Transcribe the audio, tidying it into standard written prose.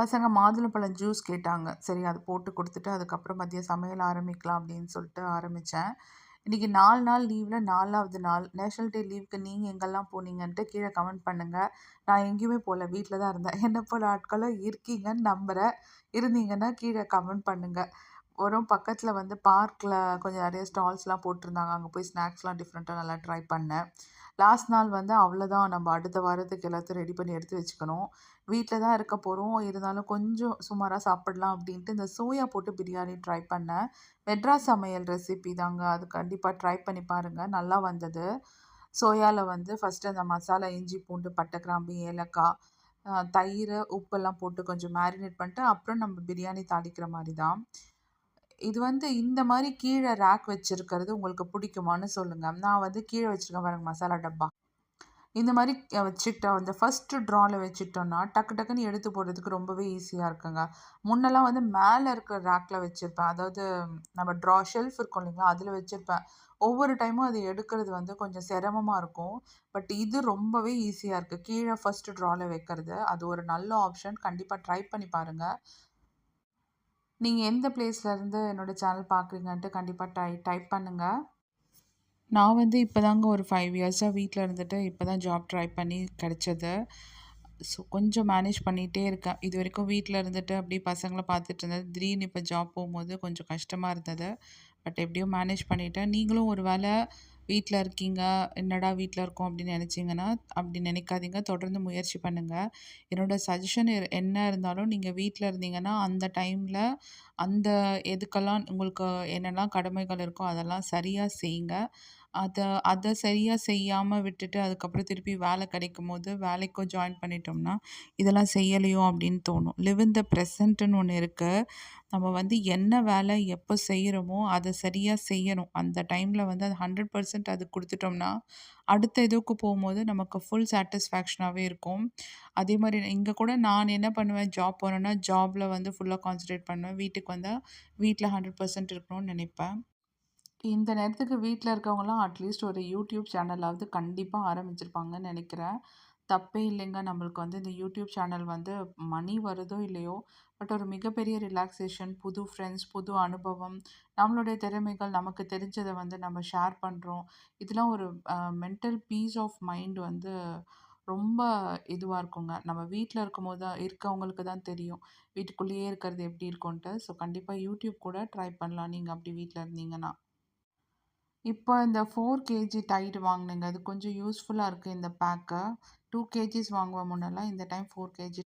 பசங்க மாதுளம்பழம் ஜூஸ் கேட்டாங்க. சரி அது போட்டு குடுத்துட்டு, அதுக்கப்புறம் மதியம் சமையல் ஆரம்பிக்கலாம் அப்படின்னு சொல்லிட்டு ஆரம்பிச்சேன். இன்னைக்கு 4 நாள் லீவ்ல 4வது நாள். நேஷனல் டே லீவுக்கு நீங்க எங்கெல்லாம் போனீங்கன்ட்டு கீழ கமெண்ட் பண்ணுங்க. நான் எங்கேயுமே போல. வீட்ல தான் இருந்தேன். என்ன போல ஆட்களும் இருக்கீங்கன்னு நம்புறேன். இருந்தீங்கன்னா கீழ கமெண்ட் பண்ணுங்க. பக்கத்துல வந்து பார்க்ல கொஞ்சம் நெறைய ஸ்டால்ஸ்லாம் போட்டிருந்தாங்க. அங்க போய் ஸ்நாக்ஸ்லாம் டிஃப்ரெண்ட்டா நல்லா ட்ரை பண்ணேன். லாஸ்ட் நாள் வந்து அவ்வளோதான். நம்ம அடுத்த வாரத்துக்கு எல்லாத்தையும் ரெடி பண்ணி எடுத்து வச்சுக்கணும். வீட்ல தான் இருக்க போறோம். இருந்தாலும் கொஞ்சம் சுமாரா சாப்பிடலாம் அப்டின்ட்டு இந்த சோயா போட்டு பிரியாணி ட்ரை பண்ணேன். மெட்ராஸ் சமையல் ரெசிபி தாங்க. அது கண்டிப்பா ட்ரை பண்ணி பாருங்க. நல்லா வந்தது. சோயால வந்து ஃபர்ஸ்ட்டு அந்த மசாலா இஞ்சி, பூண்டு, பட்டை, கிராம்பு, ஏலக்காய், தயிரு, உப்பெல்லாம் போட்டு கொஞ்சம் மேரினேட் பண்ணிட்டு, அப்புறம் நம்ம பிரியாணி தாளிக்கிற மாரி தான். இது வந்து இந்த மாரி கீழ ரேக் வச்சிருக்கிறது உங்களுக்கு பிடிக்குமான்னு சொல்லுங்க. நான் வந்து கீழ வச்சிருக்கேன் பாருங்க மசாலா டப்பா. இந்த மாரி வச்சுக்கிட்டா வந்து ஃபர்ஸ்ட்டு ட்ரால வச்சுட்டோம்னா, டக்கு டக்குன்னு எடுத்து போடுறதுக்கு ரொம்பவே ஈஸியா இருக்குங்க. முன்னலாம் வந்து மேல இருக்கிற ரேக்ல வச்சிருப்பேன். அதாவது நம்ம ஷெல்ஃப் இருக்கும் இல்லைங்களா? அதில வச்சிருப்பேன். ஒவ்வொரு டைமும் அத எடுக்கிறது வந்து கொஞ்சம் சிரமமா இருக்கும். பட் இது ரொம்பவே ஈஸியா இருக்கு. கீழ ஃபர்ஸ்ட்டு ட்ரால வைக்கிறது. அது ஒரு நல்ல ஆப்ஷன். கண்டிப்பா ட்ரை பண்ணி பாருங்க. நீங்க எந்த பிளேஸ்ல இருந்து என்னோட சேனல் பார்க்குறீங்கன்ட்டு கண்டிப்பா டைப் பண்ணுங்க. நான் வந்து இப்பதாங்க ஒரு 5 இயர்ஸா வீட்ல இருந்துட்டு, இப்ப தான் ஜாப் ட்ரை பண்ணி கிடைச்சது. ஸோ கொஞ்சம் மேனேஜ் பண்ணிட்டே இருக்கேன். இதுவரைக்கும் வீட்ல இருந்துட்டு அப்படியே பசங்கள பார்த்துட்டு இருந்தது. திடீர்னு இப்ப ஜாப் போம்போது கொஞ்சம் கஷ்டமா இருந்தது. பட் எப்படியோ மேனேஜ் பண்ணிட்டேன். நீங்களும் ஒரு வேள வீட்ல இருக்கீங்க, என்னடா வீட்ல இருக்கோம் அப்படின்னு நினைச்சீங்கன்னா, அப்படி நினைக்காதீங்க. தொடர்ந்து முயற்சி பண்ணுங்க. என்னோட சஜஷன் என்ன இருந்தாலும் நீங்க வீட்ல இருந்தீங்கன்னா, அந்த டைம்ல அந்த எதுக்கெல்லாம் உங்களுக்கு என்னெல்லாம் கடமைகள் இருக்கோ, அதெல்லாம் சரியா செய்யுங்க. அத அத சரியா செய்யாம விட்டுட்டு, அதுக்கப்புறம் திருப்பி வேலை கிடைக்கும்போது, வேலைக்கும் ஜாயின் பண்ணிட்டோம்னா, இதெல்லாம் செய்யலையோ அப்படின்னு தோணும். லிவ் இன் த பிரசன்ட்ன்னு ஒண்ணு இருக்கு. நம்ம வந்து என்ன வேலை எப்போ செய்றோமோ, அத சரியா செய்யணும். அந்த டைம்ல வந்து அது 100% அதுக்கு குடுத்துட்டோம்னா, அடுத்த இதுக்கு போம்போது நமக்கு ஃபுல் சாட்டிஸ்ஃபேக்ஷனாவே இருக்கும். அதேமாரி இங்க கூட நான் என்ன பண்ணுவேன், ஜாப் போனேன்னா, ஜாப்ல வந்து ஃபுல்லா கான்சன்ட்ரேட் பண்ணுவேன். வீட்டுக்கு வந்தா, வீட்ல 100% இருக்கணும்னு நினைப்பேன். இந்த நேரத்துக்கு வீட்ல இருக்கவங்கலாம் அட்லீஸ்ட் ஒரு யூடியூப் சேனலாவது கண்டிப்பா ஆரம்பிச்சிருப்பாங்கன்னு நெனைக்கிறேன். தப்பே இல்லைங்க. நம்மளுக்கு வந்து இந்த யூடியூப் சேனல் வந்து மணி வருதோ இல்லையோ, பட் ஒரு மிகப்பெரிய ரிலாக்சேஷன், புது ஃப்ரெண்ட்ஸ், புது அனுபவம், நம்மளுடைய திறமைகள், நமக்கு தெரிஞ்சத வந்து நம்ம ஷேர் பண்றோம். இதெல்லாம் ஒரு மென்டல் பீஸ் ஆஃப் மைண்ட் வந்து ரொம்ப இதுவா இருக்குங்க. நம்ம வீட்ல இருக்கும்போது தான் இருக்கவங்களுக்கு தான் தெரியும். வீட்டுக்குள்ளேயே இருக்கிறது எப்படி இருக்குன்ட்டு. ஸோ கண்டிப்பா யூடியூப் கூட ட்ரை பண்ணலாம். நீங்க அப்படி வீட்ல இருந்தீங்கன்னா. இப்போ இந்த 4 கேஜி டைடு வாங்குனேங்க. அது கொஞ்சம் யூஸ்ஃபுல்லா இருக்கு இந்த பேக்கு. 2 கேஜிஸ் வாங்குவேன் முன்னலாம். இந்த டைம் 4 கேஜி